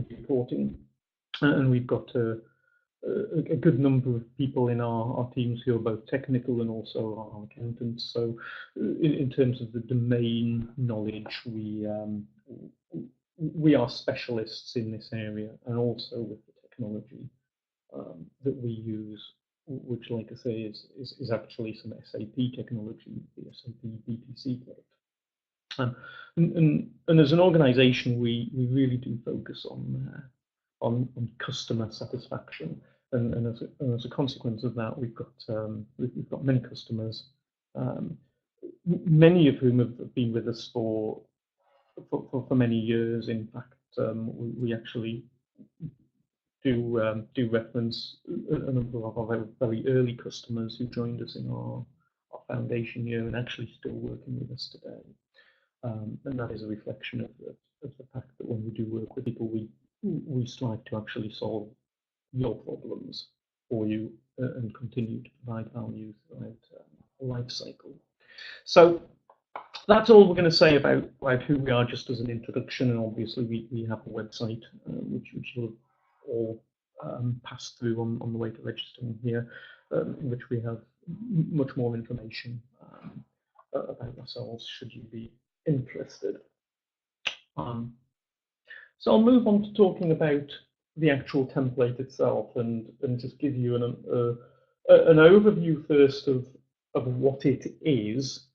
reporting. And we've got a good number of people in our teams who are both technical and also our accountants. So in terms of the domain knowledge, we are specialists in this area, and also with the technology that we use, which, like I say, is actually some SAP technology, the SAP BPC product. And as an organisation, we really do focus on customer satisfaction, and as a consequence of that, we've got many customers, many of whom have been with us for many years. In fact, we actually do reference a number of our very early customers who joined us in our foundation year and actually still working with us today. And that is a reflection of the fact that when we do work with people, we strive to actually solve your problems for you and continue to provide value throughout a life cycle. So that's all we're going to say about who we are, just as an introduction. And obviously we have a website which you'll all pass through on the way to registering here, in which we have much more information about ourselves, should you be interested. So I'll move on to talking about the actual template itself, and just give you an overview first of what it is,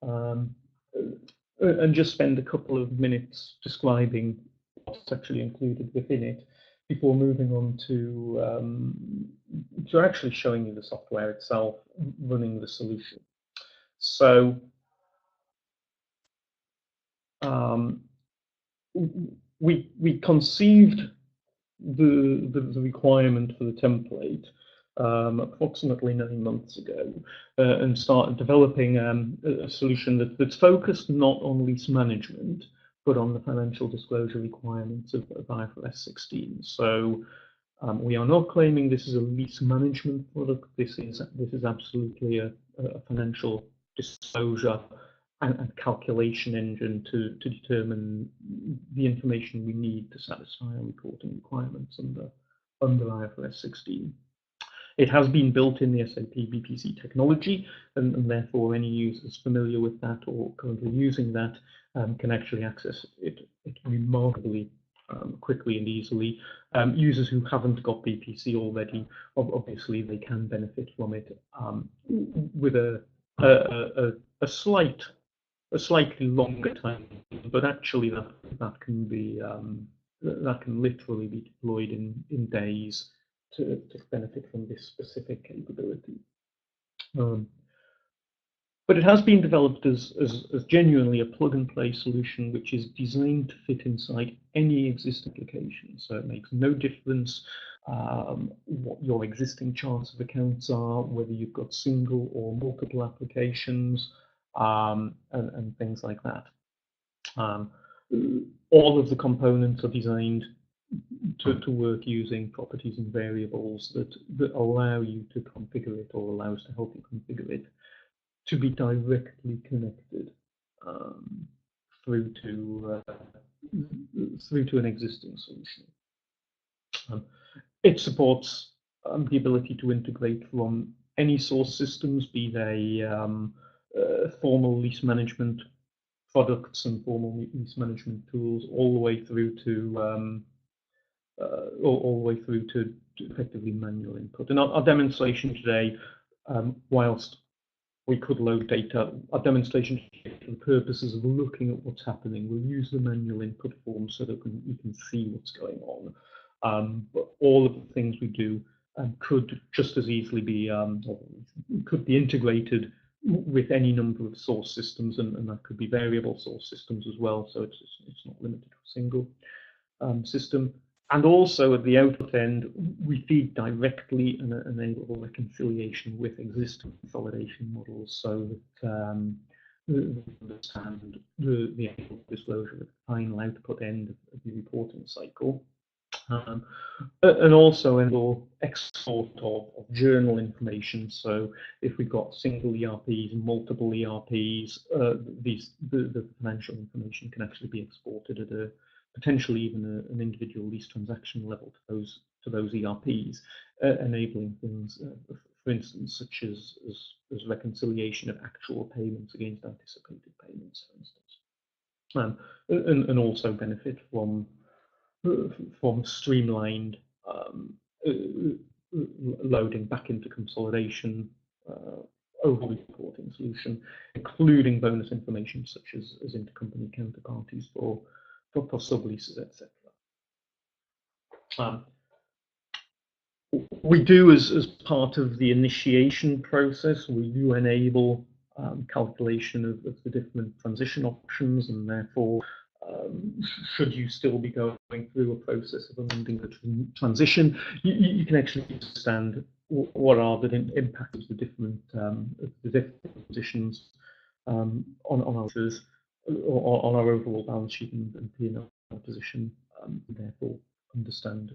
and just spend a couple of minutes describing what's actually included within it before moving on to actually showing you the software itself running the solution. So we conceived the requirement for the template approximately 9 months ago, and started developing a solution that's focused not on lease management, but on the financial disclosure requirements of IFRS 16. So we are not claiming this is a lease management product. This is absolutely a financial disclosure and calculation engine to determine the information we need to satisfy our reporting requirements under IFRS 16. It has been built in the SAP BPC technology, and therefore any users familiar with that or currently using that can actually access it remarkably quickly and easily. Users who haven't got BPC already, obviously they can benefit from it with a slightly longer time, but actually that can literally be deployed in days to benefit from this specific capability. But it has been developed as genuinely a plug-and-play solution, which is designed to fit inside any existing application. So it makes no difference what your existing charts of accounts are, whether you've got single or multiple applications, and things like that. All of the components are designed to work using properties and variables that allow you to configure it, or allow us to help you configure it, to be directly connected through to an existing solution. It supports the ability to integrate from any source systems, be they formal lease management products and formal lease management tools, all the way through to effectively manual input. And our demonstration today, whilst we could load data, our demonstration for the purposes of looking at what's happening, we'll use the manual input form so that you can see what's going on. But all of the things we do could just as easily be could be integrated with any number of source systems, and that could be variable source systems as well. So it's not limited to a single system. And also at the output end, we feed directly and enable reconciliation with existing consolidation models, so that we understand the actual disclosure at the final output end of the reporting cycle. And also enable export of journal information. So if we've got single ERPs and multiple ERPs, the financial information can actually be exported potentially even an individual lease transaction level to those ERPs, enabling things, for instance, such as reconciliation of actual payments against anticipated payments, for instance, and also benefit from streamlined loading back into consolidation over reporting solution, including bonus information such as intercompany counterparties for subleases, etc. We do, as part of the initiation process, we do enable calculation of the different transition options, and therefore, should you still be going through a process of amending the transition, you can actually understand what are the impacts of the different positions on our overall balance sheet and P&L position, and therefore understand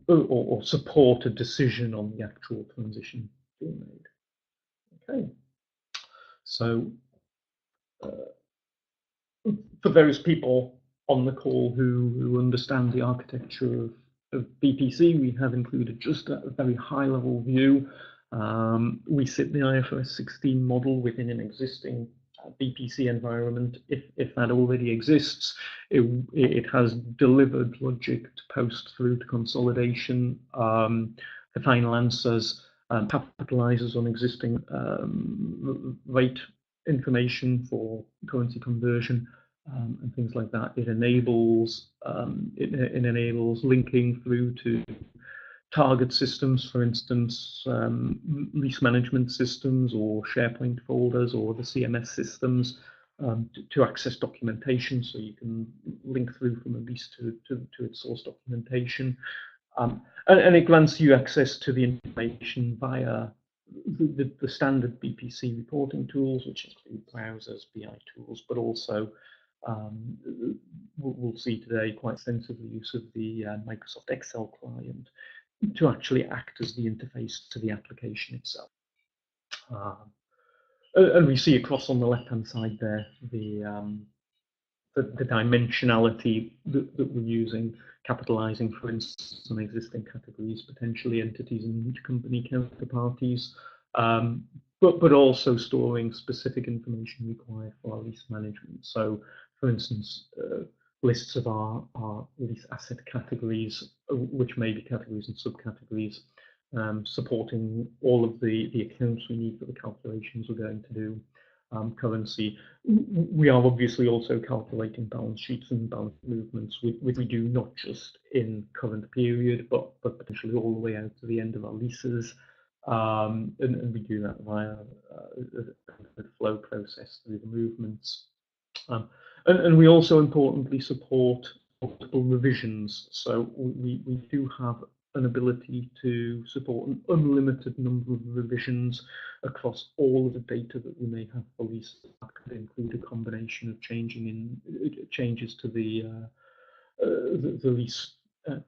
or support a decision on the actual transition being made. Okay, so for those people on the call who understand the architecture of BPC, we have included just a very high-level view. We sit the IFRS 16 model within an existing BPC environment. If that already exists, it has delivered logic to post through to consolidation. The final answers capitalizes on existing rate information for currency conversion and things like that. It enables linking through to target systems, for instance, lease management systems or SharePoint folders or the CMS systems to access documentation, so you can link through from a lease to its source documentation. And it grants you access to the information via the standard BPC reporting tools, which include browsers, BI tools, but also we'll see today quite extensively use of the Microsoft Excel client to actually act as the interface to the application itself. And we see across on the left-hand side there the dimensionality that we're using, capitalizing, for instance, on existing categories, potentially entities and intercompany counterparties, but also storing specific information required for our lease management. So, for instance, lists of our lease asset categories, which may be categories and subcategories, supporting all of the accounts we need for the calculations we're going to do. Currency. We are obviously also calculating balance sheets and balance movements, which we do not just in current period, but potentially all the way out to the end of our leases. And we do that via the flow process through the movements. And we also importantly support multiple revisions. So we do have an ability to support an unlimited number of revisions across all of the data that we may have for lease. That could include a combination of changes to the lease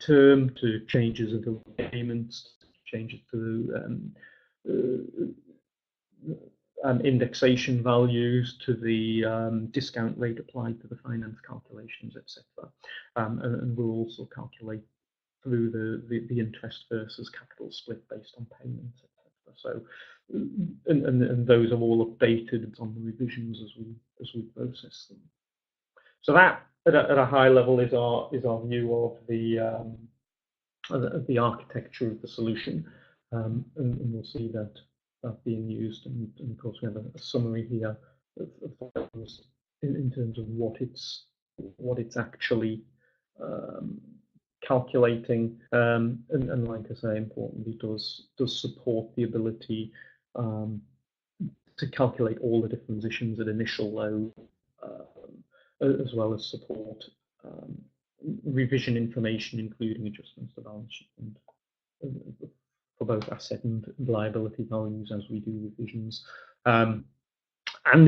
term, to changes of the payments, changes to indexation values, to the discount rate applied to the finance calculations, etc. And we'll also calculate through the interest versus capital split based on payments, etc. So, and those are all updated on the revisions as we process them. So that at a high level is our view of the architecture of the solution, and we'll see that being used. And of course, we have a summary here of in terms of what it's actually calculating, and like I say, importantly, does support the ability to calculate all the different positions at initial load, as well as support revision information, including adjustments to balance sheet and for both asset and liability values as we do revisions. And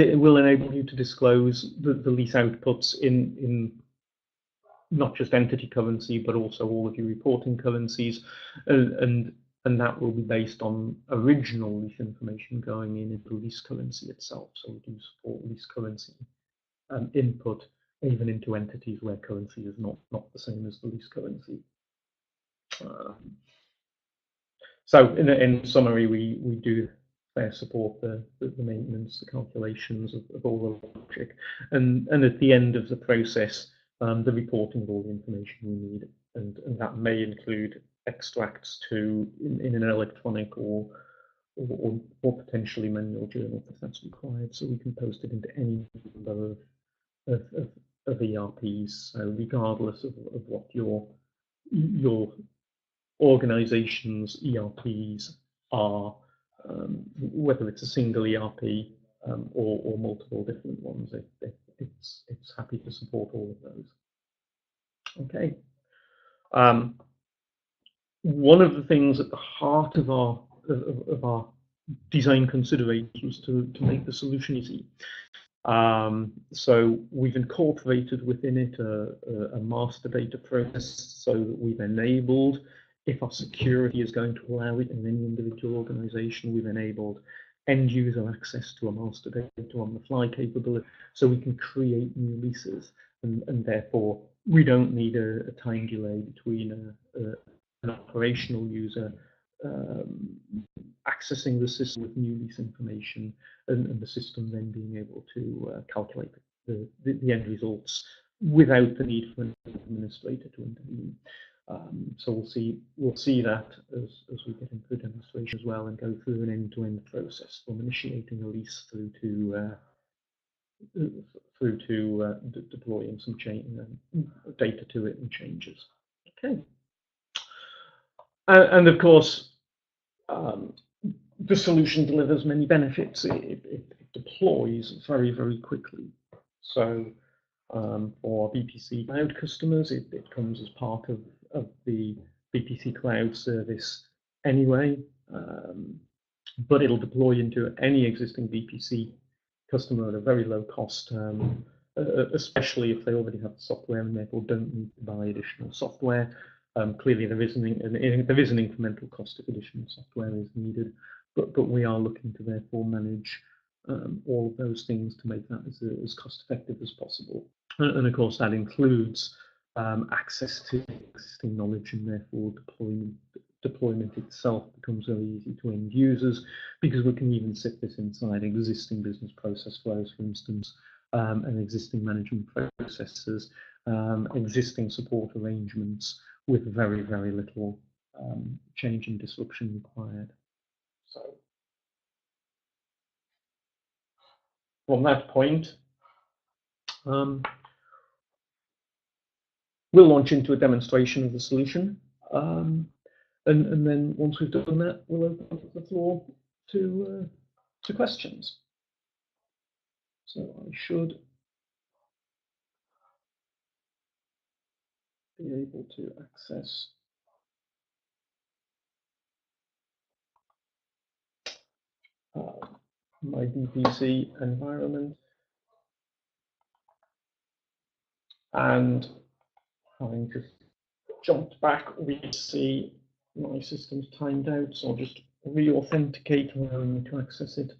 it will enable you to disclose the lease outputs in not just entity currency, but also all of your reporting currencies, and that will be based on original lease information going into lease currency itself. So we do support lease currency input even into entities where currency is not the same as the lease currency. So in summary, we do support the maintenance, the calculations of all the logic, and at the end of the process, the reporting of all the information we need, and that may include extracts in an electronic or potentially manual journal if that's required, so we can post it into any number of ERPs. So regardless of what your organization's ERPs are, whether it's a single ERP or multiple different ones, it's happy to support all of those. Okay. One of the things at the heart of our design considerations to make the solution easy. So we've incorporated within it a master data process, so that we've enabled, if our security is going to allow it in any individual organization, we've enabled end user access to a master data on the fly capability, so we can create new leases, and therefore we don't need a time delay between an operational user accessing the system with new lease information and the system then being able to calculate the end results without the need for an administrator to intervene. So we'll see that as we get into the demonstration as well, and go through an end-to-end process from initiating a lease through to deploying some data to it and changes. Okay. And of course, the solution delivers many benefits. It deploys very, very quickly. So for BPC cloud customers, it comes as part of the BPC cloud service anyway, but it'll deploy into any existing BPC customer at a very low cost, especially if they already have the software and therefore don't need to buy additional software. Clearly, there is an incremental cost if additional software is needed, but we are looking to therefore manage all of those things to make that as cost effective as possible. And of course, that includes access to existing knowledge, and therefore deployment itself becomes very easy to end users, because we can even sit this inside existing business process flows, for instance, and existing management processes, existing support arrangements, with very, very little change and disruption required. So from that point, we'll launch into a demonstration of the solution. And then once we've done that, we'll open up the floor to questions. So I should be able to access my BPC environment, and having just jumped back, we see my system's timed out, so I'll just re-authenticate to access it.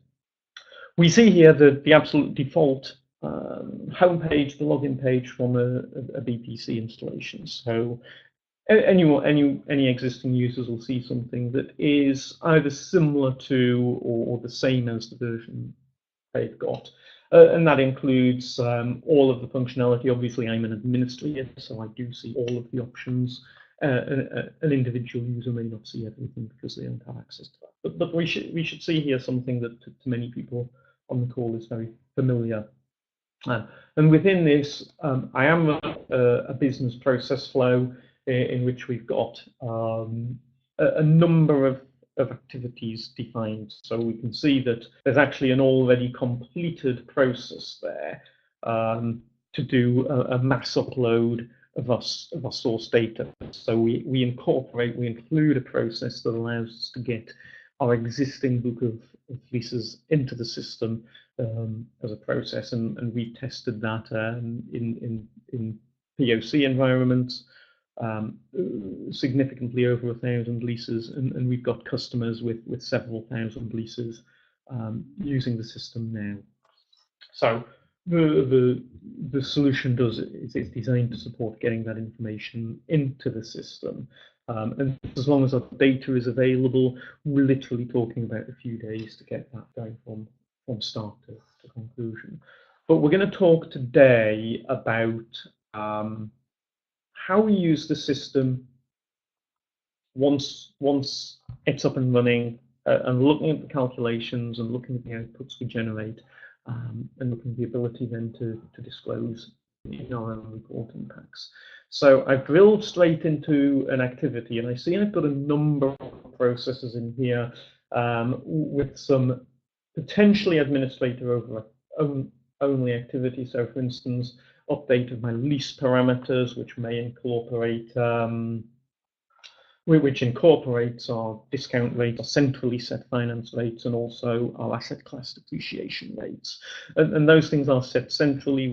We see here the absolute default homepage, the login page from a BPC installation. So any existing users will see something that is either similar to or the same as the version they've got. And that includes all of the functionality. Obviously, I'm an administrator, so I do see all of the options. An individual user may not see everything because they don't have access to that. But we should see here something that to many people on the call is very familiar. And within this, I am a business process flow in which we've got a number of activities defined. So we can see that there's actually an already completed process there to do a mass upload of our source data. So we include a process that allows us to get our existing book of leases into the system as a process, and we tested that in POC environments, significantly over 1,000 leases, and we've got customers with several thousand leases using the system now. So the solution does is it's designed to support getting that information into the system. And as long as our data is available, we're literally talking about a few days to get that going from start to conclusion. But we're going to talk today about how we use the system once it's up and running, and looking at the calculations and looking at the outputs we generate, and looking at the ability then to disclose in our own reporting packs. So I've drilled straight into an activity, and I see I've got a number of processes in here with some potentially administrator only activity. So for instance, update of my lease parameters, which may incorporate which incorporates our discount rates, our centrally set finance rates, and also our asset class depreciation rates. And those things are set centrally.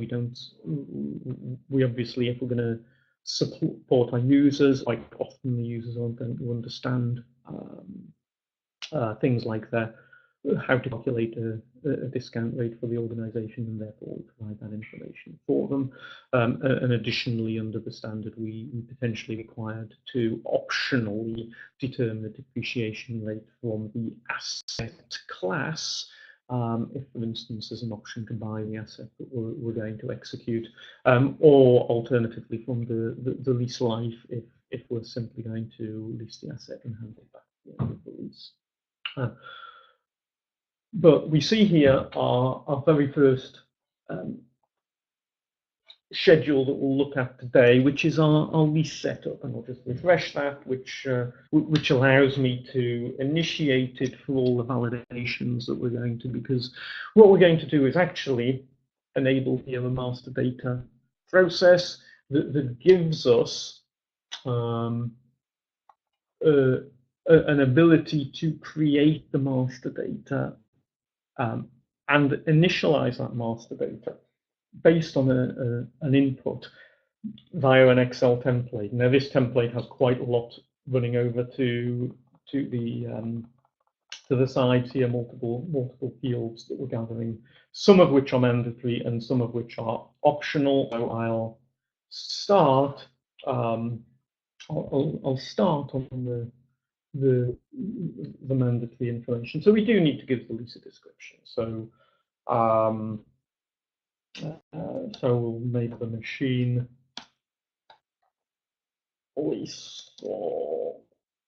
We obviously, if we're going to support our users, quite often the users aren't going to understand things like that, how to calculate a discount rate for the organization, and therefore we provide that information for them. And additionally, under the standard, we potentially required to optionally determine the depreciation rate from the asset class, if, for instance, there's an option to buy the asset that we're going to execute, or alternatively from the lease life, if we're simply going to lease the asset and hand it back at the end of the lease. But we see here our very first schedule that we'll look at today, which is our lease setup, and I'll just refresh that, which allows me to initiate it for all the validations that we're going to, because what we're going to do is actually enable here a master data process that gives us an ability to create the master data and initialize that master data based on an input via an Excel template. Now, this template has quite a lot running over to the sides here, multiple fields that we're gathering, some of which are mandatory and some of which are optional. So I'll start. I'll start on the mandatory information. So we do need to give the lease a description. So so we'll make the machine lease for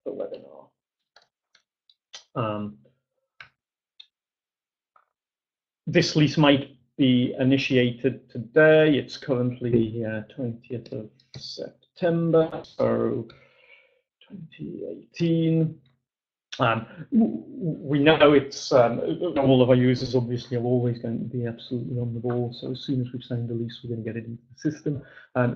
the webinar. This lease might be initiated today. It's currently 20th of September, so 2018. We know it's all of our users obviously are always going to be absolutely on the ball. So as soon as we've signed the lease, we're going to get it into the system.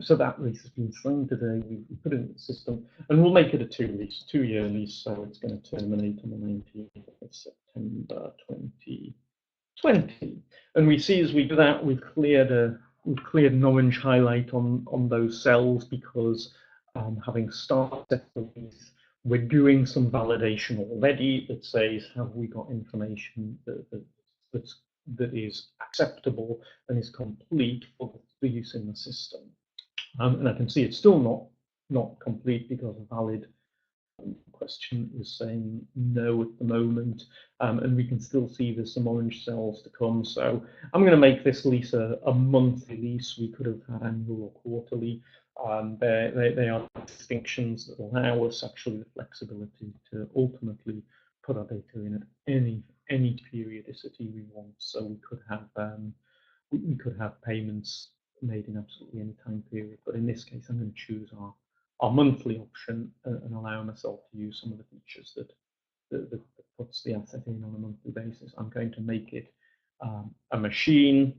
So that lease has been signed today. We put it in the system, and we'll make it a two-year lease. So it's going to terminate on the 19th of September 2020. And we see as we do that, we've cleared an orange highlight on those cells, because having started the lease, we're doing some validation already that says, have we got information that is acceptable and is complete for the use in the system? And I can see it's still not complete, because a valid question is saying no at the moment, and we can still see there's some orange cells to come. So I'm going to make this lease a monthly lease. We could have had annual or quarterly. They are distinctions that allow us actually the flexibility to ultimately put our data in at any periodicity we want. So we could have payments made in absolutely any time period. But in this case, I'm going to choose our monthly option and allow myself to use some of the features that puts the asset in on a monthly basis. I'm going to make it a machine.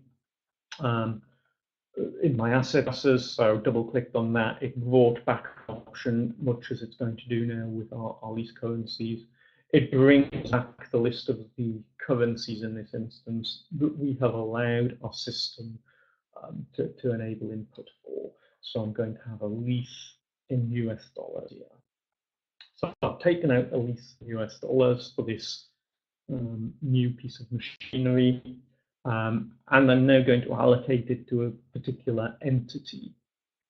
In my asset classes, so double clicked on that, it brought back an option, much as it's going to do now with our lease currencies. It brings back the list of the currencies in this instance that we have allowed our system to enable input for. So I'm going to have a lease in US dollars here. So I've taken out a lease in US dollars for this new piece of machinery. and I'm now going to allocate it to a particular entity.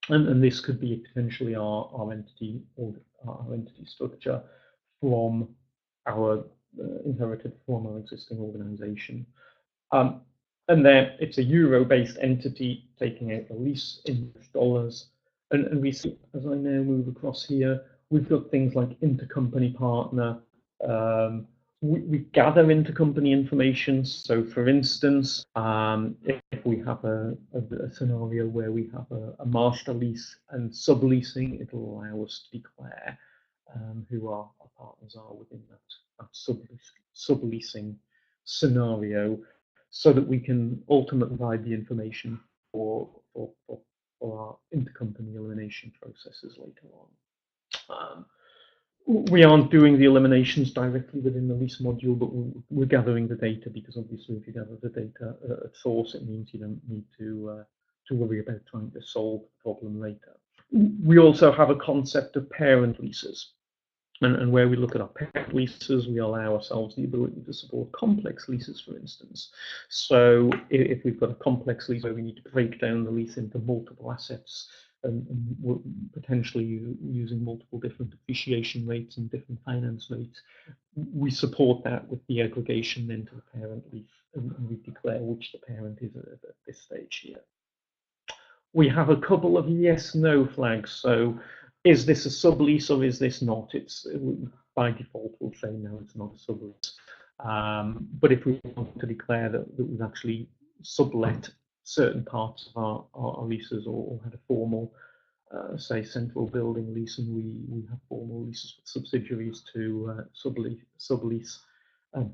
And this could be potentially our entity or our entity structure from our inherited from our existing organization. And then it's a euro-based entity taking out the lease in dollars. And we see, as I now move across here, we've got things like intercompany partner. We gather intercompany information. So, for instance, if we have a scenario where we have a master lease and subleasing, it will allow us to declare who our partners are within that subleasing scenario, so that we can ultimately provide the information for our intercompany elimination processes later on. We aren't doing the eliminations directly within the lease module, but we're gathering the data, because obviously if you gather the data at source, it means you don't need to worry about trying to solve the problem later. We also have a concept of parent leases. And where we look at our parent leases, we allow ourselves the ability to support complex leases, for instance. So if we've got a complex lease where we need to break down the lease into multiple assets, and we're potentially using multiple different depreciation rates and different finance rates, we support that with the aggregation into the parent lease, and we declare which the parent is at this stage here. We have a couple of yes/no flags. So, is this a sublease or is this not? It's by default we'll say no, it's not a sublease. But if we want to declare that we've actually sublet certain parts of our leases, or had a formal, say, central building lease, and we have formal leases with subsidiaries to sublease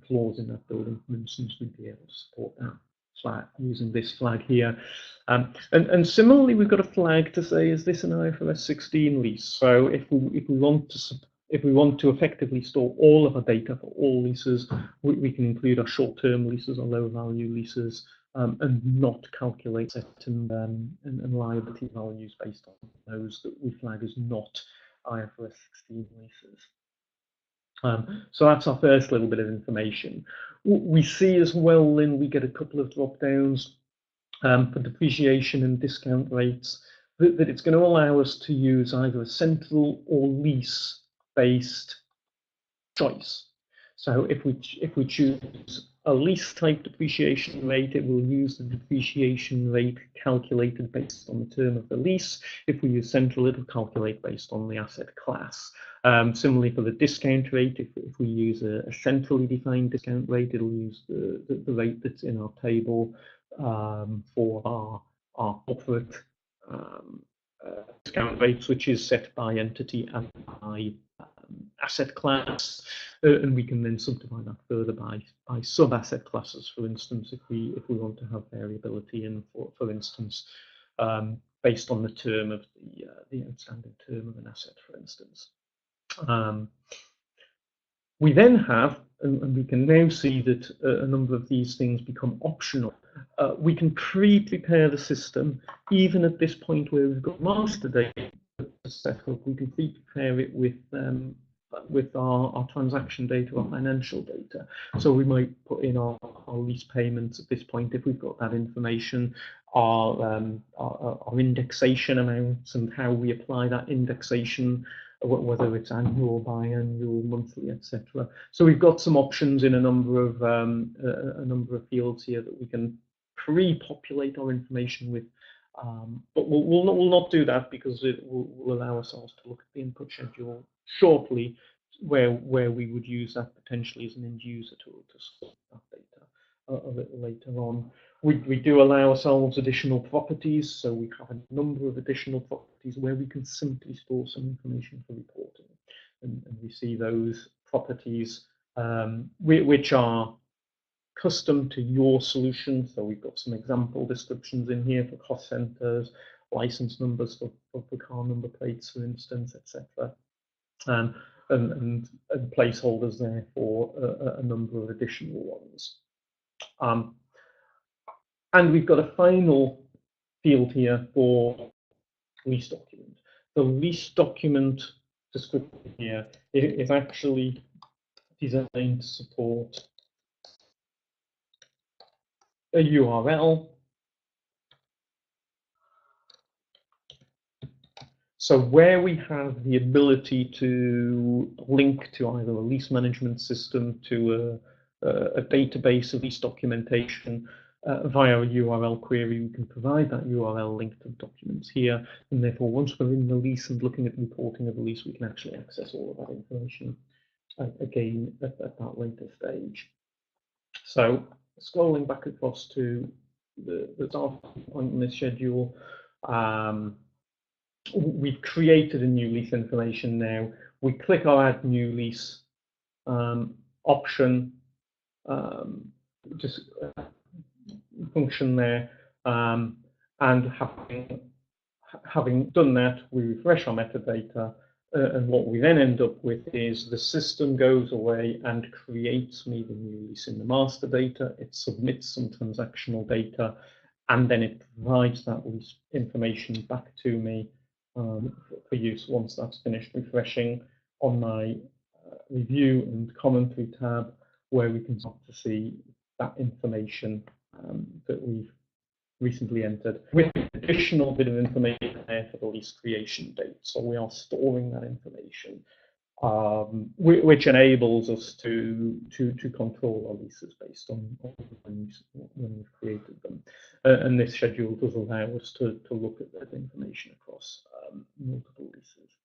floors in that building, for instance, we'd be able to support that flag using this flag here. And similarly, we've got a flag to say, is this an IFRS 16 lease? So if we want to effectively store all of our data for all leases, we can include our short-term leases or low-value leases, and not calculate certain and liability values based on those that we flag as not IFRS 16 leases. So that's our first little bit of information. We see as well, then we get a couple of drop downs for depreciation and discount rates, that it's going to allow us to use either a central or lease-based choice. So if we choose a lease type depreciation rate, it will use the depreciation rate calculated based on the term of the lease. If we use central, it will calculate based on the asset class. Similarly for the discount rate, if we use a centrally defined discount rate, it'll use the rate that's in our table for our corporate discount rates, which is set by entity and by asset class, and we can then subdivide that further by sub-asset classes. For instance, if we want to have variability in, for instance, based on the term of the outstanding term of an asset, for instance. We then have, and we can now see that a number of these things become optional. We can pre-prepare the system, even at this point where we've got master data set up. We can pre-prepare it with our transaction data, our financial data. So we might put in our lease payments at this point if we've got that information, our indexation amounts and how we apply that indexation, whether it's annual, biannual, monthly, etc. So we've got some options in a number of fields here that we can pre-populate our information with. But we'll not do that, because it will allow ourselves to look at the input schedule shortly, where we would use that potentially as an end user tool to sort that data a little later on. We do allow ourselves additional properties, so we have a number of additional properties where we can simply store some information for reporting, and we see those properties which are custom to your solution. So we've got some example descriptions in here for cost centers, license numbers for car number plates, for instance, etc. And placeholders there for a number of additional ones. And we've got a final field here for lease document. The lease document description here is actually designed to support a URL. So where we have the ability to link to either a lease management system, to a database of lease documentation via a URL query, we can provide that URL link to the documents here. And therefore, once we're in the lease and looking at the reporting of the lease, we can actually access all of that information again at that later stage. So scrolling back across to the start point in this schedule, we've created a new lease information now. We click our add new lease option, just function there, and having done that, we refresh our metadata, and what we then end up with is the system goes away and creates me the new lease in the master data. It submits some transactional data, and then it provides that lease information back to me for use once that's finished refreshing on my review and commentary tab, where we can start to see that information that we've recently entered, with an additional bit of information there for the lease creation date. So we are storing that information, which enables us to control our leases based on when we've created them. And this schedule does allow us to look at that information across multiple leases.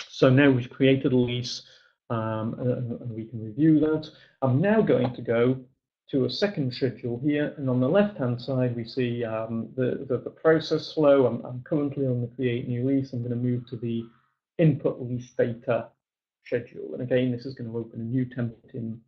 So now we've created a lease, and we can review that. I'm now going to go to a second schedule here, and on the left-hand side we see the process flow. I'm currently on the create new lease. I'm going to move to the input lease data schedule, and again this is going to open a new template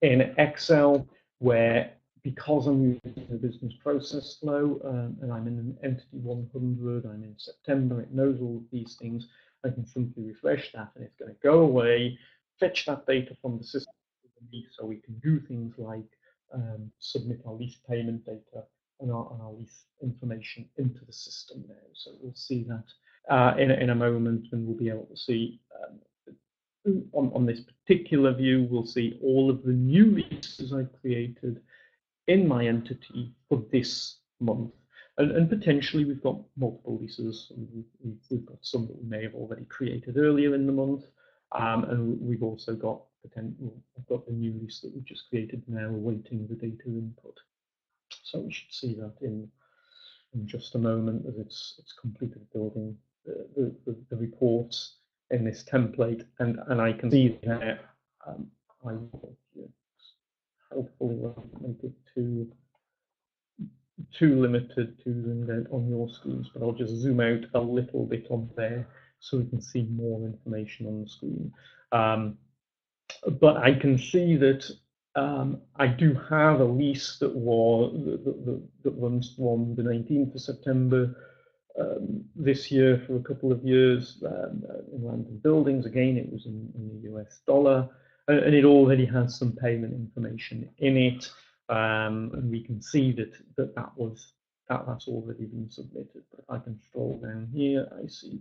in Excel, where because I'm using the business process flow and I'm in an entity 100, I'm in September, it knows all of these things. I can simply refresh that, and it's going to go away, fetch that data from the system, so we can do things like submit our lease payment data and our lease information into the system now. So we'll see that in a moment, and we'll be able to see on this particular view, we'll see all of the new leases I've created in my entity for this month. And potentially we've got multiple leases. We've got some that we may have already created earlier in the month, and we've also got the new lease that we've just created now, awaiting the data input. So we should see that in just a moment, as it's completed building the reports in this template, and I can see that I will hopefully won't make it too limited to zoom out on your screens, but I'll just zoom out a little bit on there so we can see more information on the screen. But I can see that I do have a lease that runs from the 19th of September this year for a couple of years in land and buildings. Again, it was in the US dollar, and it already has some payment information in it. And we can see that's already been submitted. But if I can scroll down here, I see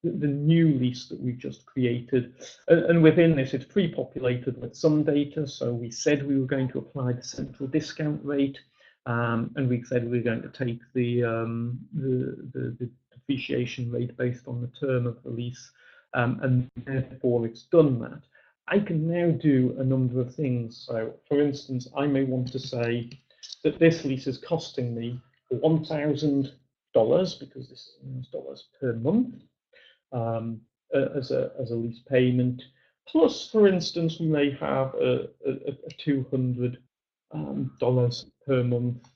the new lease that we've just created, and within this it's pre-populated with some data. So we said we were going to apply the central discount rate, and we said we were going to take the depreciation rate based on the term of the lease, and therefore it's done that. I can now do a number of things. So, for instance, I may want to say that this lease is costing me $1,000, because this is in US dollars per month, as a lease payment. Plus, for instance, we may have a $200 per month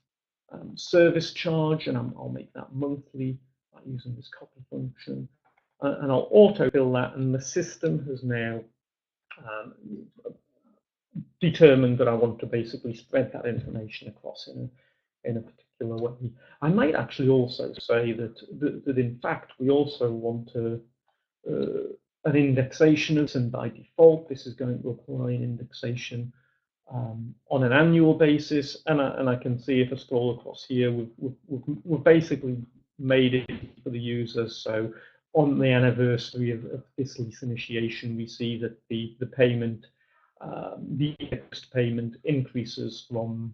service charge, and I'll make that monthly by using this copy function, and I'll autofill that, and the system has now determined that I want to basically spread that information across in a particular way. I might actually also say that in fact we also want an indexation, and by default this is going to apply an indexation on an annual basis. And I can see, if I scroll across here, we've basically made it for the users. So on the anniversary of this lease initiation, we see that the payment, the next payment increases from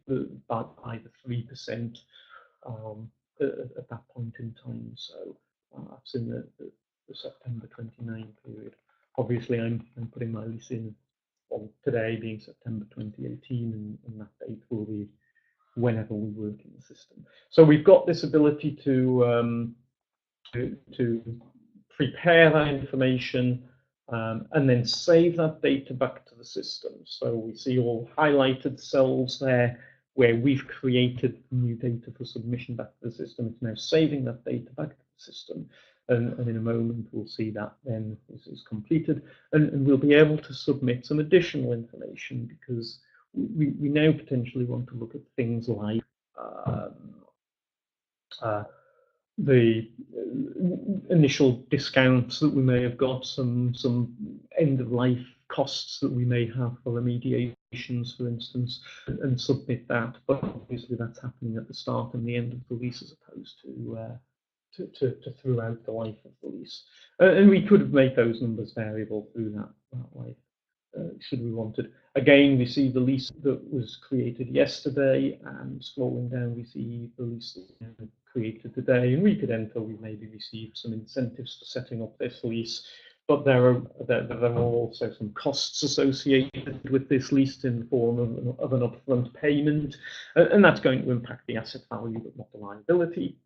by the 3% at that point in time. So that's in the September 29 period. Obviously, I'm putting my lease in on today, being September 2018, and that date will be whenever we work in the system. So we've got this ability to prepare that information and then save that data back to the system. So we see all highlighted cells there where we've created new data for submission back to the system. It's now saving that data back to the system. And in a moment, we'll see that then this is completed. And we'll be able to submit some additional information, because we now potentially want to look at things like the initial discounts that we may have got, some end-of-life costs that we may have for remediations, for instance, and submit that. But obviously that's happening at the start and the end of the lease, as opposed to throughout the life of the lease. And we could have made those numbers variable through that way, should we wanted. Again, we see the lease that was created yesterday, and scrolling down we see the lease that was created today, and we could enter, we maybe received some incentives for setting up this lease, but there are also some costs associated with this lease in the form of an upfront payment, and that's going to impact the asset value but not the liability.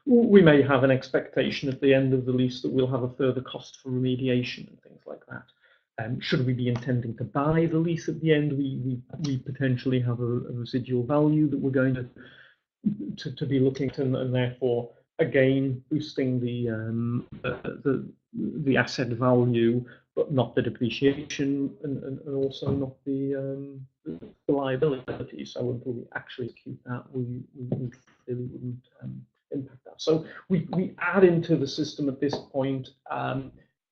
We may have an expectation at the end of the lease that we'll have a further cost for remediation and things like that. Should we be intending to buy the lease at the end, we potentially have a residual value that we're going to be looking at, and therefore again boosting the asset value, but not the depreciation, and also not the liability. So until we actually execute that, we really wouldn't impact that. So we add into the system at this point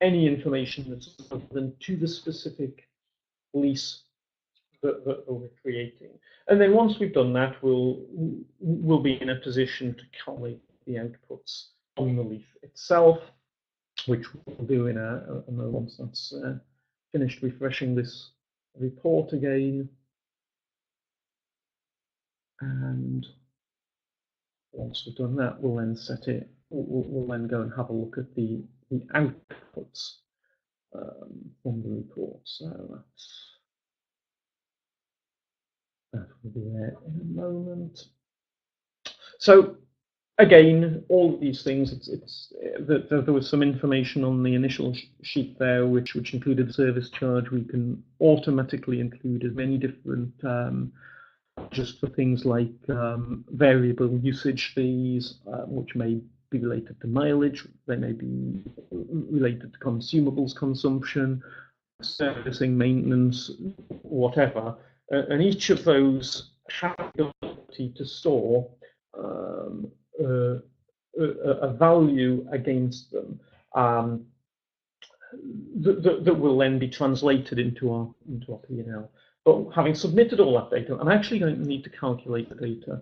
any information that's relevant to the specific lease that we're creating. And then once we've done that, we'll be in a position to calculate the outputs on the leaf itself, which we'll do in a moment once that's finished refreshing this report again. And once we've done that, we'll then set it. We'll then go and have a look at the outputs from the report. So that will be there in a moment. So again, all of these things, there was some information on the initial sheet there, which included the service charge. We can automatically include as many different, just for things like variable usage fees, which may be related to mileage, they may be related to consumables consumption, servicing, maintenance, whatever. And each of those have the ability to store a value against them that will then be translated into our P&L. But having submitted all that data, I'm actually going to need to calculate the data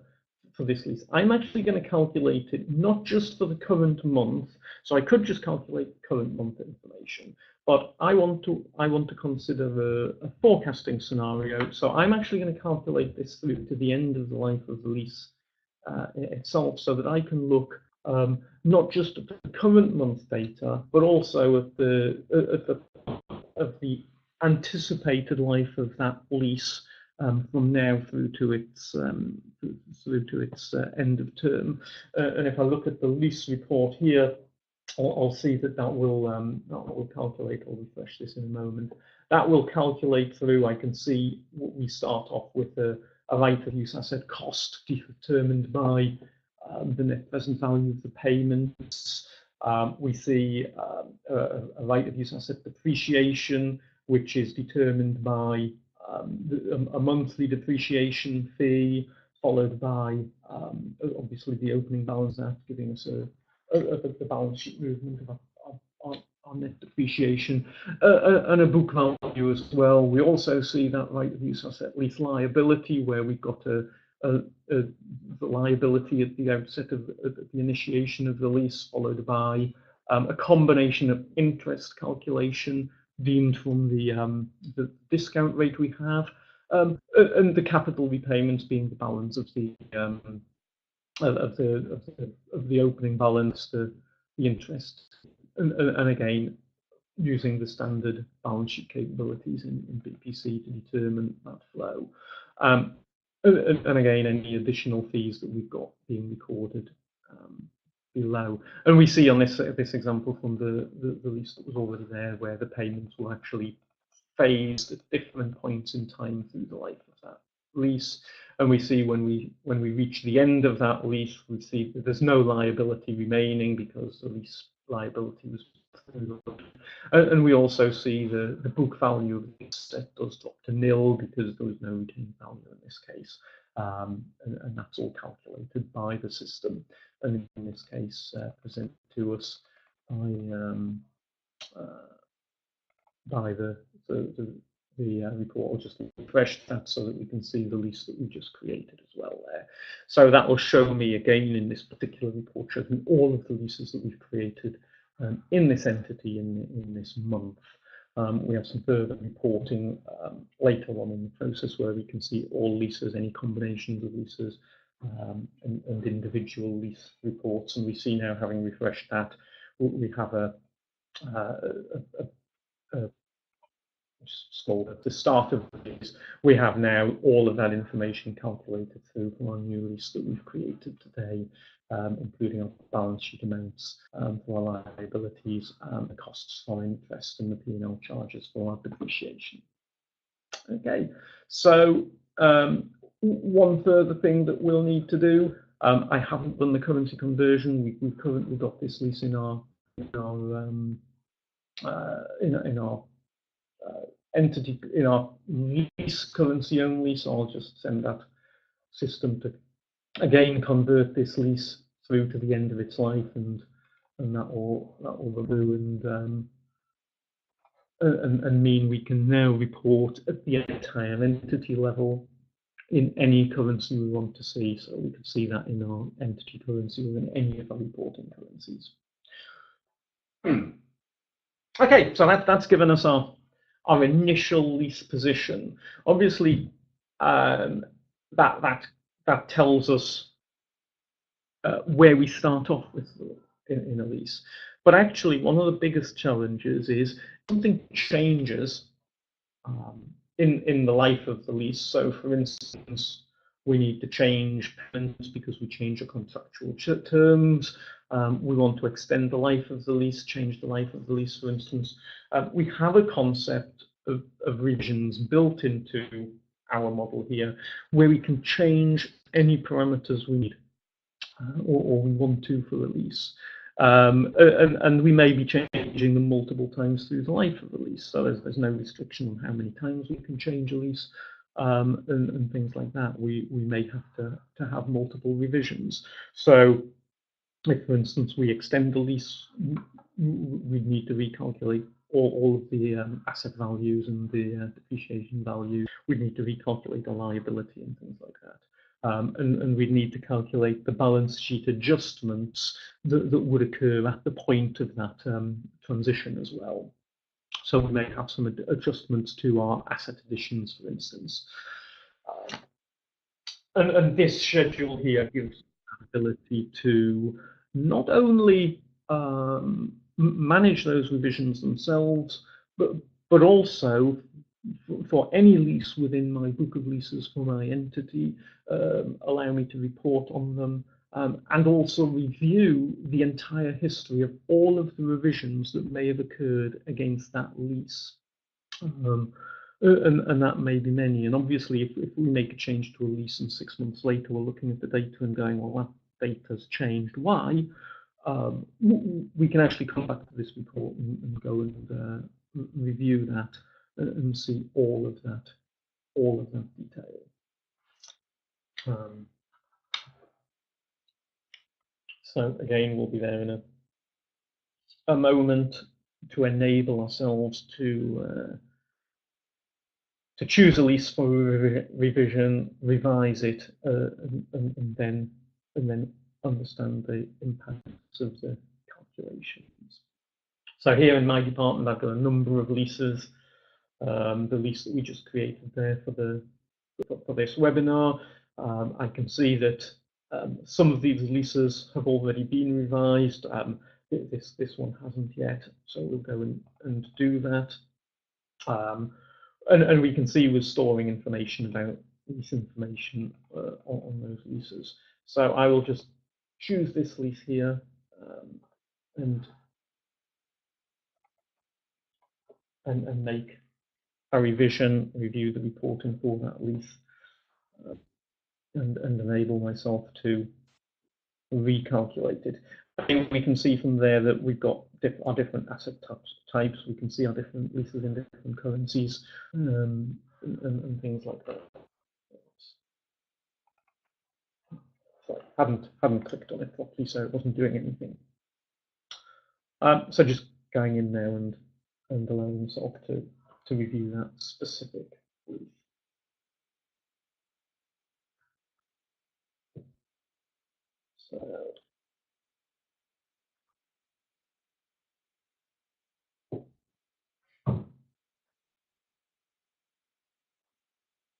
for this lease. I'm actually going to calculate it not just for the current month, so I could just calculate current month information, but I want to consider a forecasting scenario. So I'm actually going to calculate this through to the end of the life of the lease itself, so that I can look not just at the current month data, but also at the anticipated life of that lease from now through to its end of term. And if I look at the lease report here, I'll see that will calculate. I'll refresh this in a moment. That will calculate through. I can see we start off with a right of use asset cost determined by the net present value of the payments. We see a right of use asset depreciation, which is determined by a monthly depreciation fee, followed by obviously the opening balance, that giving us the balance sheet movement of our net depreciation, and a book value as well. We also see that right of use asset lease liability, where we've got the liability at the outset of the initiation of the lease, followed by a combination of interest calculation deemed from the discount rate we have, And the capital repayments being the balance of the opening balance, the interest, and again using the standard balance sheet capabilities in BPC to determine that flow. And again, any additional fees that we've got being recorded below. And we see on this example from the lease that was already there, where the payments were actually phased at different points in time through the life of that lease. And we see when we reach the end of that lease, we see that there's no liability remaining because the lease liability was through. And we also see the book value of the asset does drop to nil because there was no retained value in this case. And that's all calculated by the system, and in this case presented to us by the report. I'll just refresh that so that we can see the lease that we just created as well there. So that will show me again in this particular report, shows me all of the leases that we've created in this entity in this month. We have some further reporting later on in the process where we can see all leases, any combinations of leases, and individual lease reports. And we see now, having refreshed that, we have at the start of the lease, we have now all of that information calculated through from our new lease that we've created today, including our balance sheet amounts for our liabilities, the costs for interest, and the P&L charges for our depreciation. Okay, so one further thing that we'll need to do, I haven't done the currency conversion. We've currently got this lease in our entity, in our lease currency only, so I'll just send that system to again convert this lease through to the end of its life, and that will do, and mean we can now report at the entire entity level in any currency we want to see. So we can see that in our entity currency or in any of our reporting currencies. Okay, so that's given us our initial lease position. Obviously, that tells us where we start off with in a lease. But actually, one of the biggest challenges is something changes in the life of the lease. So, for instance, we need to change payments because we change our contractual terms. We want to extend the life of the lease, change the life of the lease, for instance. We have a concept of revisions built into our model here, where we can change any parameters we need or we want to for the lease. And we may be changing them multiple times through the life of the lease. So there's no restriction on how many times we can change a lease, and things like that. We may have to have multiple revisions. So if, for instance, we extend the lease, we need to recalculate all of the asset values and the depreciation values. We need to recalculate the liability and things like that. And we'd need to calculate the balance sheet adjustments that would occur at the point of that transition as well. So we may have some adjustments to our asset additions, for instance. And this schedule here gives the ability to not only manage those revisions themselves, but also for any lease within my book of leases for my entity, allow me to report on them, and also review the entire history of all of the revisions that may have occurred against that lease. And that may be many. And obviously, if we make a change to a lease and 6 months later we're looking at the data and going, well, that data's changed. Why? We can actually come back to this report and go and review that and see all of that detail. So again, we'll be there in a moment to enable ourselves to choose a lease for revision, revise it, and then understand the impacts of the calculations. So here in my department, I've got a number of leases. the lease that we just created there for this webinar. I can see that some of these leases have already been revised. This one hasn't yet, so we'll go and do that. And we can see we're storing information about lease information on those leases. So I will just choose this lease here and make a review the reporting for that lease, and enable myself to recalculate it. I think we can see from there that we've got our different asset types. We can see our different leases in different currencies, and things like that. So I haven't clicked on it properly, so it wasn't doing anything. So just going in there and allowing myself to review that specific lease. So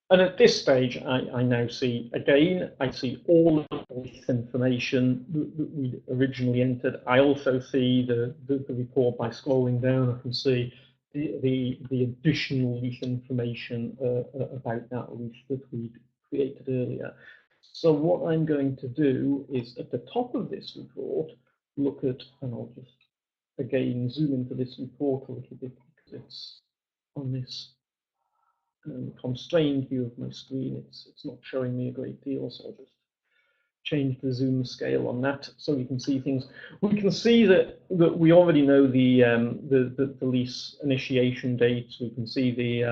and at this stage, I now see, again, I see all of this information that we originally entered. I also see the report by scrolling down. I can see the additional lease information about that lease that we'd created earlier. So what I'm going to do is at the top of this report, look at, and I'll just again zoom into this report a little bit because it's on this constrained view of my screen. It's not showing me a great deal, so I'll just change the zoom scale on that so we can see things. We can see that we already know the lease initiation dates. We can see the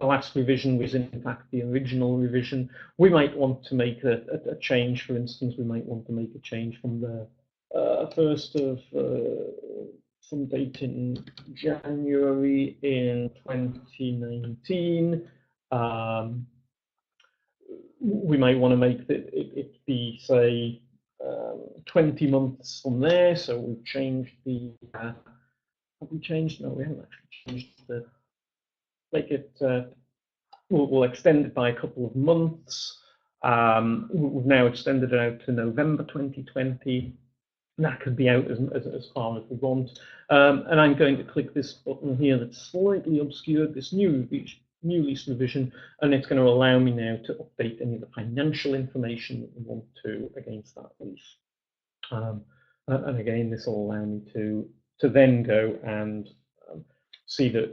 last revision was in fact the original revision. We might want to make a change. For instance, we might want to make a change from the 1st of some date in January in 2019. We might want to make it be, say, 20 months from there. So we've changed the. Have we changed? No, we haven't actually changed the. Make it. We'll extend it by a couple of months. We've now extended it out to November 2020. That could be out as far as we want. And I'm going to click this button here that's slightly obscured, this new lease revision, and it's going to allow me now to update any of the financial information that we want to against that lease. And again, this will allow me to then go and see that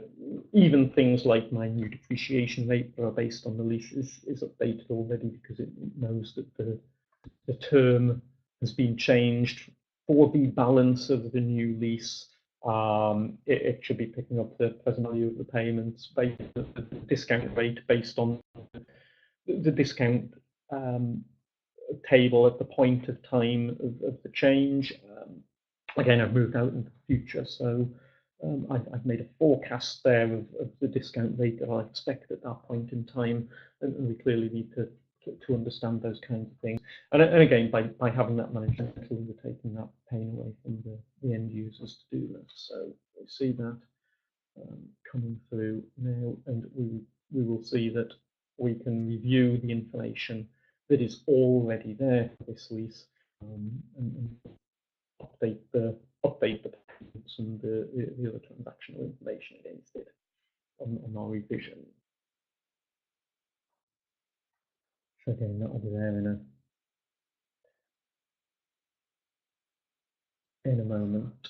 even things like my new depreciation rate that are based on the lease is updated already, because it knows that the term has been changed for the balance of the new lease. It should be picking up the present value of the payments based on the discount rate based on the discount table at the point of time of the change. Again, I've moved out into the future, so I've made a forecast there of the discount rate that I expect at that point in time, and we clearly need to understand those kinds of things. And again, by having that management tool, we're taking that pain away from the end users to do this. So we see that coming through now, and we will see that we can review the information that is already there for this lease, and update the payments and the other transactional information against it on our revision. So again, that will be there in a moment.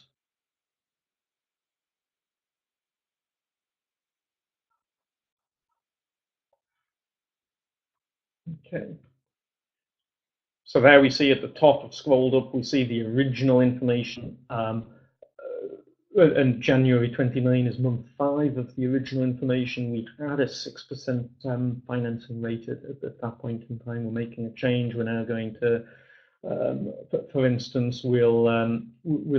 Okay. So there we see at the top, I've scrolled up, we see the original information, and January 29 is month 5 of the original information. We had a 6% financing rate at that point in time. We're making a change. We're now going to, for instance, we'll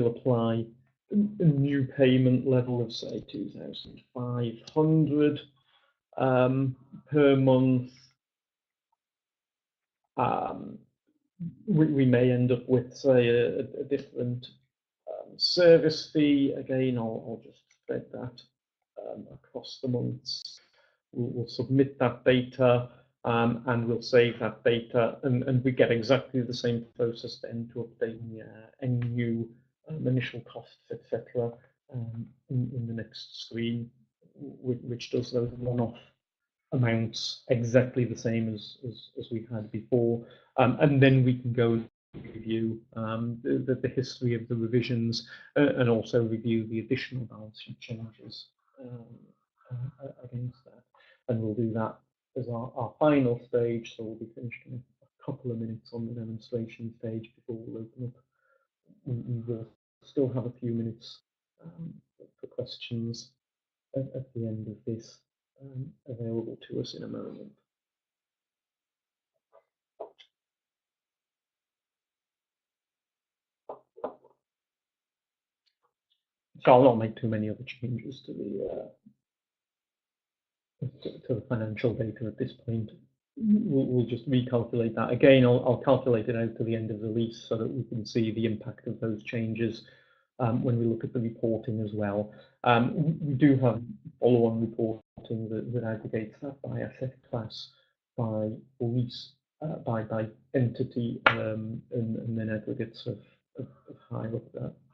apply a new payment level of, say, 2,500 per month. We may end up with, say, a different service fee. Again, I'll just spread that across the months. We'll submit that data, and we'll save that data, and we get exactly the same process then to update any new initial costs, etc. In the next screen, which does those one-off amounts exactly the same as we had before, and then we can go review the history of the revisions, and also review the additional balance sheet changes against that. And we'll do that as our final stage, so we'll be finished in a couple of minutes on the demonstration stage before we'll open up. We will still have a few minutes for questions at the end of this, available to us in a moment. So I'll not make too many other changes to the financial data at this point. We'll just recalculate that again. I'll calculate it out to the end of the lease so that we can see the impact of those changes when we look at the reporting as well. We do have follow-on reporting that aggregates that by asset class, by lease, by entity, and then aggregates of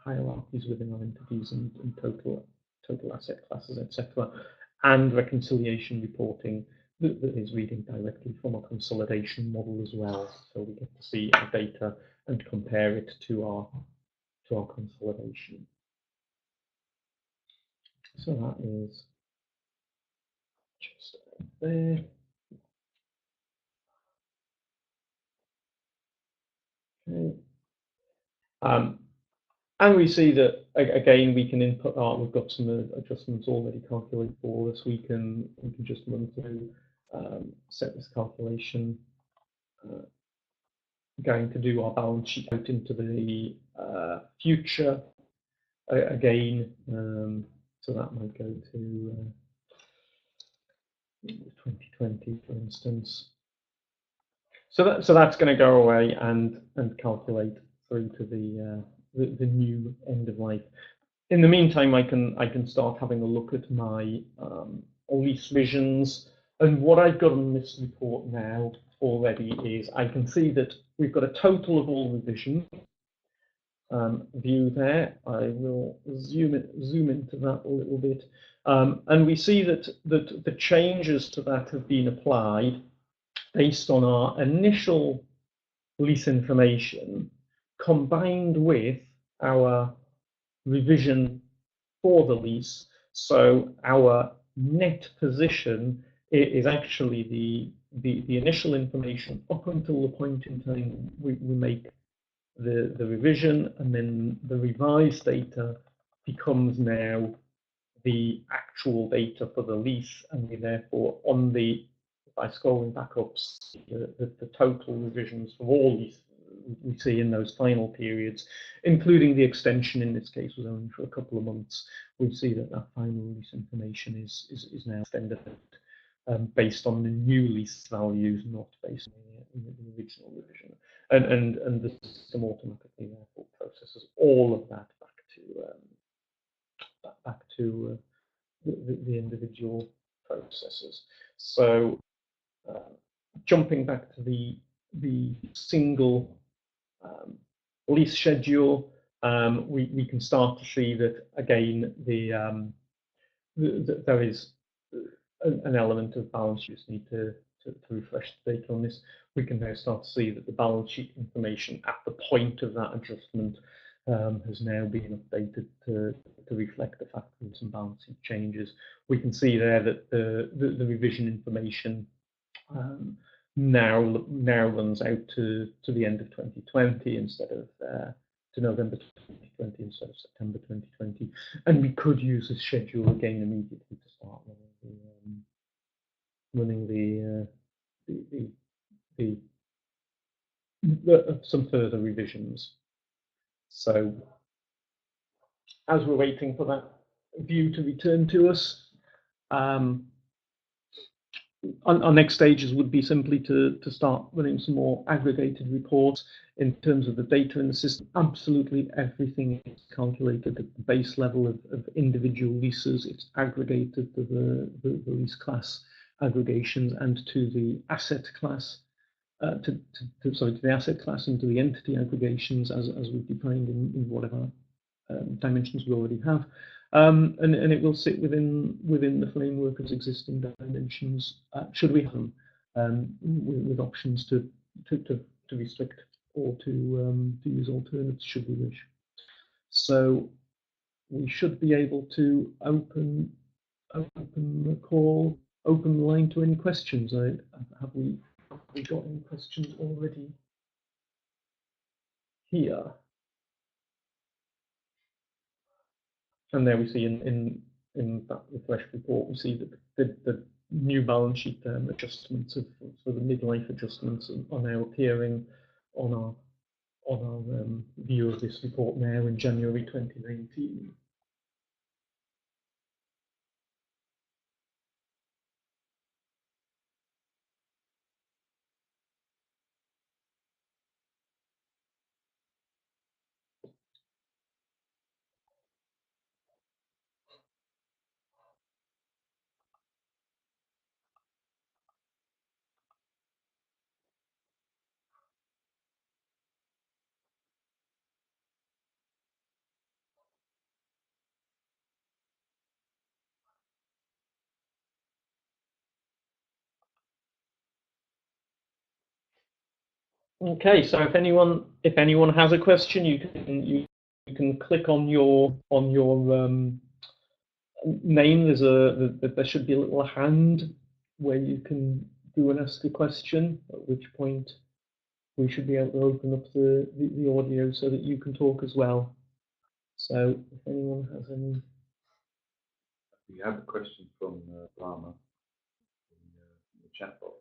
hierarchies within our entities and total asset classes, etc. And reconciliation reporting that is reading directly from a consolidation model as well. So we get to see our data and compare it to our consolidation. So that is just there. Okay. And we see that again we can input our. We've got some adjustments already calculated for us. We can just run through, set this calculation. Going to do our balance sheet out into the future again. So that might go to 2020, for instance. So that's going to go away and calculate through to the new end of life. In the meantime, I can start having a look at my lease revisions, and what I've got on this report now already is I can see that we've got a total of all revisions view there. I will zoom into that a little bit, and we see that the changes to that have been applied based on our initial lease information combined with our revision for the lease. So our net position is actually the initial information up until the point in time we make the revision, and then the revised data becomes now the actual data for the lease, and we therefore by scrolling back up, the total revisions for all these we see in those final periods, including the extension in this case was only for a couple of months. We see that final lease information is now extended based on the new lease values, not based on the original revision, and the system automatically therefore processes all of that back to the individual processes. So jumping back to the single lease schedule, we can start to see that again there is an element of balance. You just need to refresh the data on this. We can now start to see that the balance sheet information at the point of that adjustment has now been updated to reflect the fact that some balance sheet changes. We can see there that the revision information now runs out to the end of 2020 instead of to November 2020 instead of September 2020, and we could use this schedule again immediately to start running some further revisions. So as we're waiting for that view to return to us, our next stages would be simply to start running some more aggregated reports in terms of the data in the system. Absolutely everything is calculated at the base level of individual leases. It's aggregated to the lease class aggregations and to the asset class, to the asset class and to the entity aggregations as we've defined in whatever dimensions we already have. And it will sit within the framework of existing dimensions, should we have them, with options to restrict or to use alternatives should we wish. So we should be able to open the call, open the line to any questions. Have we got any questions already here? And there we see in that refreshed report, we see that the new balance sheet adjustments for the midlife adjustments are now appearing on our view of this report now in January 2019. Okay, so if anyone has a question, you can click on your name. There should be a little hand where you can do and ask a question, at which point we should be able to open up the audio so that you can talk as well. So if anyone has any. We have a question from Rama in the chat box.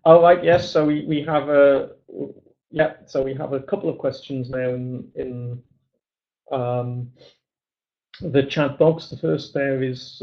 Oh right, yes. So we have a So we have a couple of questions now in the chat box. The first there is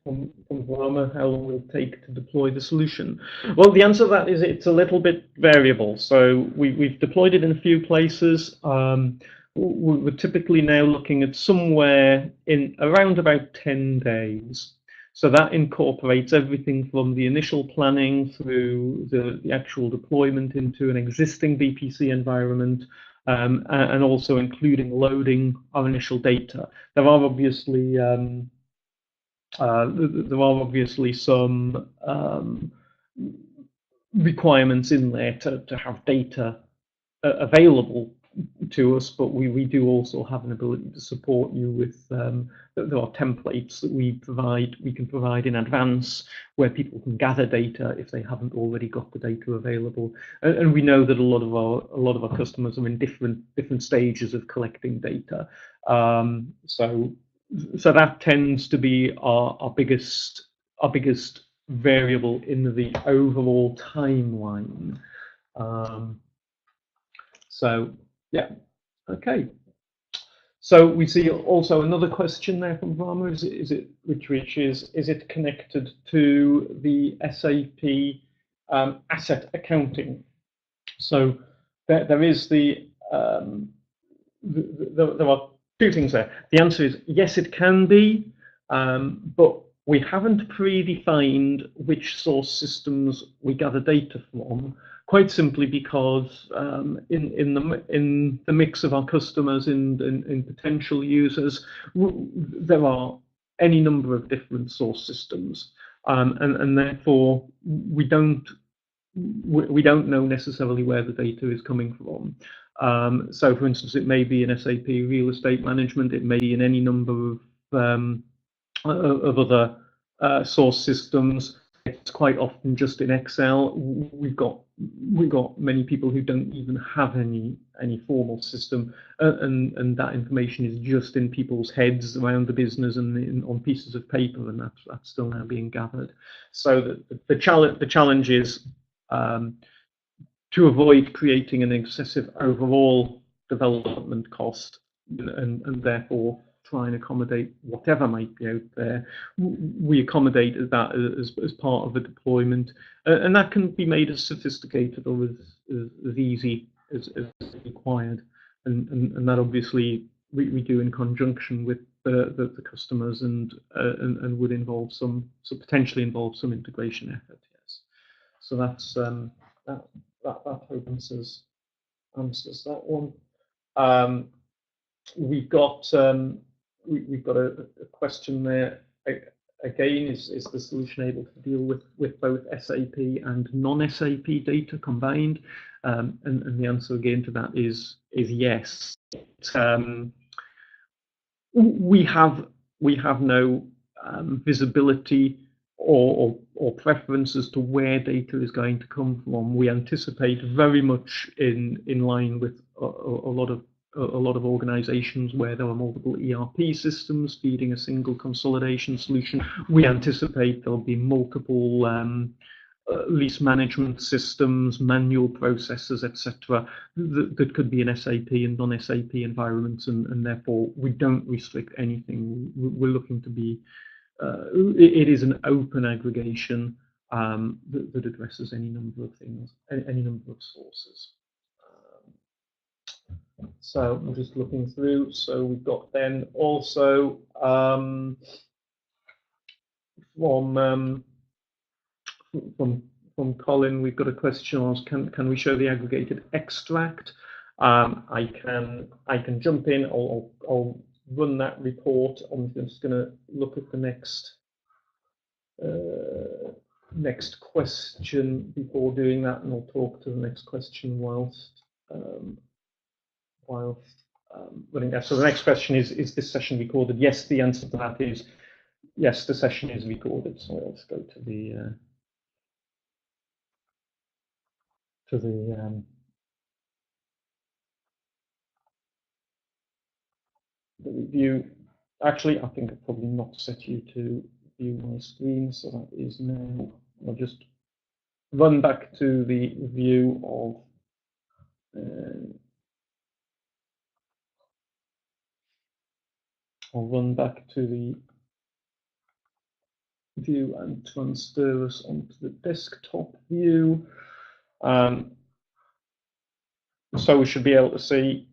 from Rama, how long will it take to deploy the solution? Well, the answer to that is it's a little bit variable. So we've deployed it in a few places. We're typically now looking at somewhere in around about 10 days. So that incorporates everything from the initial planning through the actual deployment into an existing BPC environment, and also including loading our initial data. There are obviously some requirements in there to have data available to us, but we do also have an ability to support you with there are templates that we can provide in advance where people can gather data if they haven't already got the data available, and we know that a lot of our customers are in different stages of collecting data, so that tends to be our biggest variable in the overall timeline. So yeah, okay. So we see also another question there from Rama. Is it connected to the SAP asset accounting? So there is there are two things there. The answer is yes, it can be, but we haven't predefined which source systems we gather data from. Quite simply because in the mix of our customers and potential users, there are any number of different source systems, and therefore we don't know necessarily where the data is coming from. So, for instance, it may be in SAP Real Estate Management, it may be in any number of other source systems. It's quite often just in Excel. We've got many people who don't even have any formal system, and that information is just in people's heads around the business and on pieces of paper, and that's still now being gathered. So the challenge is to avoid creating an excessive overall development cost, and therefore try and accommodate whatever might be out there. We accommodated that as part of a deployment, and that can be made as sophisticated or as easy as required, and that obviously we do in conjunction with the customers and would involve potentially involve some integration effort. Yes, so that's that hope answers that one. We've got a question there. Again, is the solution able to deal with both SAP and non-SAP data combined? And the answer again to that is yes. We have no visibility or preference as to where data is going to come from. We anticipate very much in line with a lot of organizations where there are multiple ERP systems feeding a single consolidation solution. We anticipate there'll be multiple lease management systems, manual processes, etc., that could be in SAP and non-SAP environments, and therefore we don't restrict anything. We're looking to be, it is an open aggregation that addresses any number of things, any number of sources. So I'm just looking through. So we've got then also from Colin, we've got a question on can we show the aggregated extract? I can jump in. I'll run that report. I'm just going to look at the next question before doing that, and I'll talk to the next question whilst running that. So the next question is this session recorded? Yes, the answer to that is yes, the session is recorded. So let's go to the review. Actually, I think I've probably not set you to view my screen, so that is now. I'll just run back to the view of I'll run back to the view and transfer us onto the desktop view. So we should be able to see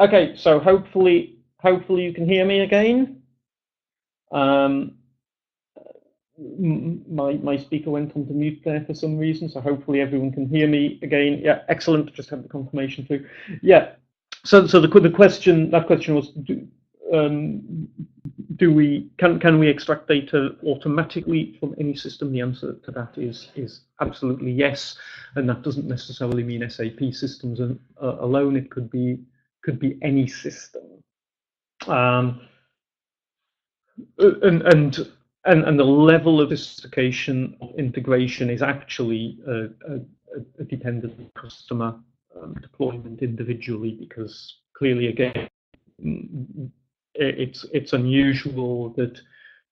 Okay, so hopefully you can hear me again. My speaker went onto mute there for some reason, so hopefully everyone can hear me again. Yeah, excellent. Just had the confirmation too. Yeah. So the question was, can we extract data automatically from any system? The answer to that is absolutely yes, and that doesn't necessarily mean SAP systems alone. It could be any system. And the level of sophistication of integration is actually dependent on customer deployment individually, because clearly, again, it's unusual that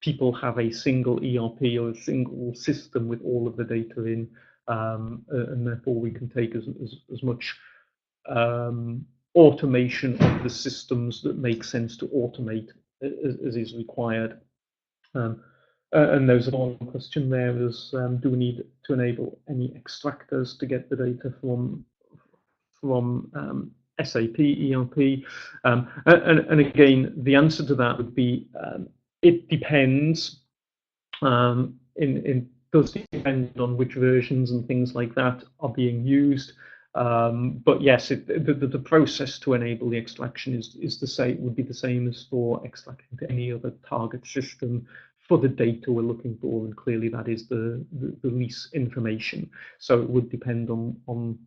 people have a single ERP or a single system with all of the data in, and therefore we can take as much automation of the systems that make sense to automate as is required. And there's one question there is, do we need to enable any extractors to get the data from SAP ERP? And again, the answer to that would be, it depends. It does depend on which versions and things like that are being used. But yes, the process to enable the extraction is the same, would be the same as for extracting to any other target system for the data we're looking for, and clearly that is the lease information. So it would depend on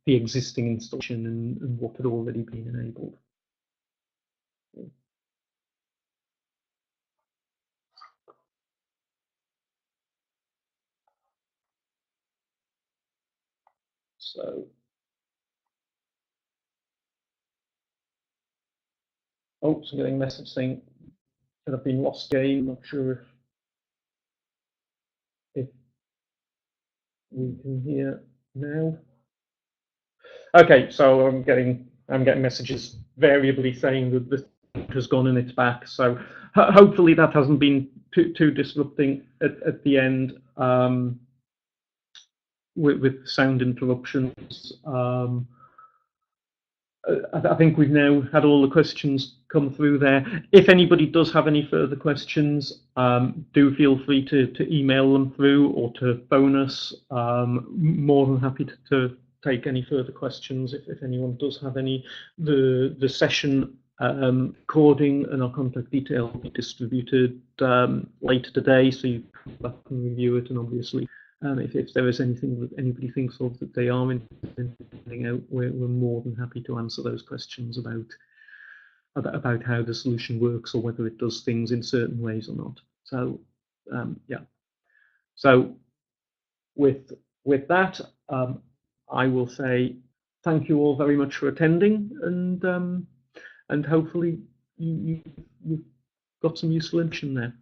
the existing installation and what had already been enabled. So, oh, so getting a message saying that I've been lost again. Not sure if we can hear now. Okay, so I'm getting messages variably saying that the has gone and it's back. So hopefully that hasn't been too disrupting at the end with sound interruptions. I think we've now had all the questions come through there. If anybody does have any further questions, do feel free to email them through or to phone us. More than happy to take any further questions if anyone does have any. The session recording and our contact details will be distributed later today, so you can review it, and obviously if there is anything that anybody thinks of that they are interested in finding out, we're more than happy to answer those questions about how the solution works or whether it does things in certain ways or not. So yeah. So with that, I will say thank you all very much for attending, and hopefully you've got some useful information there.